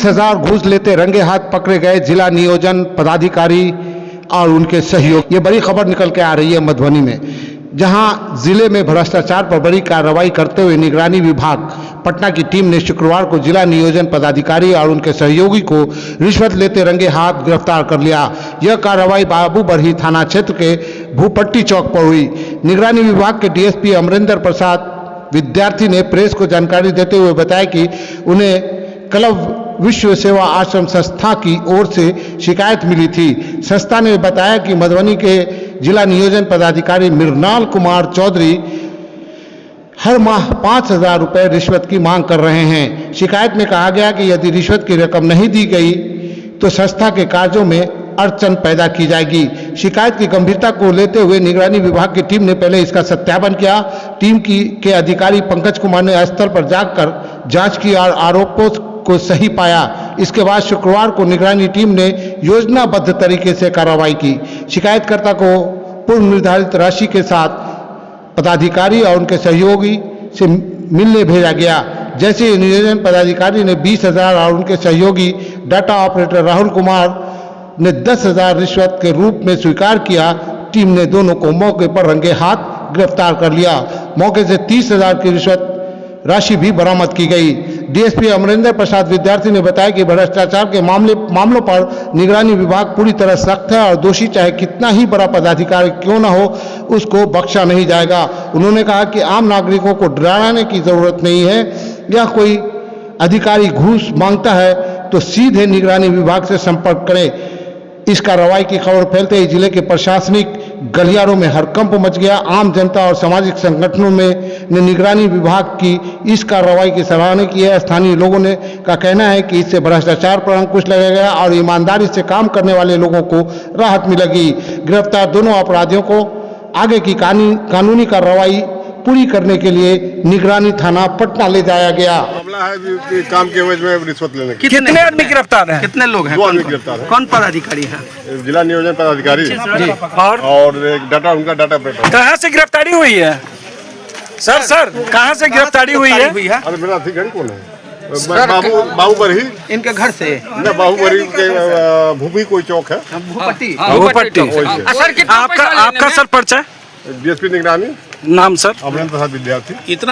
20,000 घूस लेते रंगे हाथ पकड़े गए जिला नियोजन पदाधिकारी और उनके सहयोग। ये बड़ी खबर निकल के आ रही है मधुबनी में, जहां जिले में भ्रष्टाचार पर बड़ी कार्रवाई करते हुए निगरानी विभाग पटना की टीम ने शुक्रवार को जिला नियोजन पदाधिकारी और उनके सहयोगी को रिश्वत लेते रंगे हाथ गिरफ्तार कर लिया। यह कार्रवाई बाबू बरही थाना क्षेत्र के भूपट्टी चौक पर हुई। निगरानी विभाग के डीएसपी अमरिंदर प्रसाद विद्यार्थी ने प्रेस को जानकारी देते हुए बताया कि उन्हें क्लब विश्व सेवा आश्रम संस्था की ओर से शिकायत मिली थी। संस्था ने बताया कि मधुबनी के जिला नियोजन पदाधिकारी मृणाल कुमार चौधरी हर माह 5,000 रुपये रिश्वत की मांग कर रहे हैं। शिकायत में कहा गया कि यदि रिश्वत की रकम नहीं दी गई तो संस्था के कार्यों में अड़चन पैदा की जाएगी। शिकायत की गंभीरता को लेते हुए निगरानी विभाग की टीम ने पहले इसका सत्यापन किया। टीम के अधिकारी पंकज कुमार ने स्थल पर जाकर जांच की और आरोपों को सही पाया। इसके बाद शुक्रवार को निगरानी टीम ने योजनाबद्ध तरीके से कार्रवाई की। शिकायतकर्ता को पूर्व निर्धारित राशि के साथ पदाधिकारी और उनके सहयोगी से मिलने भेजा गया। जैसे ही नियोजन पदाधिकारी ने 20,000 और उनके सहयोगी डाटा ऑपरेटर राहुल कुमार ने 10,000 रिश्वत के रूप में स्वीकार किया, टीम ने दोनों को मौके पर रंगे हाथ गिरफ्तार कर लिया। मौके से 30,000 की रिश्वत राशि भी बरामद की गई। डीएसपी अमरिंदर प्रसाद विद्यार्थी ने बताया कि भ्रष्टाचार के मामलों पर निगरानी विभाग पूरी तरह सख्त है और दोषी चाहे कितना ही बड़ा पदाधिकारी क्यों न हो, उसको बख्शा नहीं जाएगा। उन्होंने कहा कि आम नागरिकों को डराने की जरूरत नहीं है। यह कोई अधिकारी घूस मांगता है तो सीधे निगरानी विभाग से संपर्क करें। इस कार्रवाई की खबर फैलते ही जिले के प्रशासनिक गलियारों में हड़कंप मच गया। आम जनता और सामाजिक संगठनों ने निगरानी विभाग की इस कार्रवाई की सराहना की है। स्थानीय लोगों का कहना है कि इससे भ्रष्टाचार पर अंकुश लगेगा और ईमानदारी से काम करने वाले लोगों को राहत मिलेगी। गिरफ्तार दोनों अपराधियों को आगे की कानूनी कार्रवाई पूरी करने के लिए निगरानी थाना पटना ले जाया गया। मामला है कि काम के एवज में रिश्वत लेने की। कितने आदमी गिरफ्तार हैं? कितने लोग हैं? 2 आदमी गिरफ्तार है। कौन पदाधिकारी हैं? जिला नियोजन पदाधिकारी जी। और एक डाटा उनका डाटा ऑपरेटर। कहाँ से गिरफ्तारी हुई है सर? कहाँ से गिरफ्तारी हुई है? अरे मेरा घड़ी कौन है? बाबू बरही इनके घर से न बाबू बरही के भूपी कोई चौक है, भूपट्टी। वही से। आपका सर परिचय? डीएसपी निगरानी नाम सर? अमरिंदर प्रसाद विद्यार्थी। इतना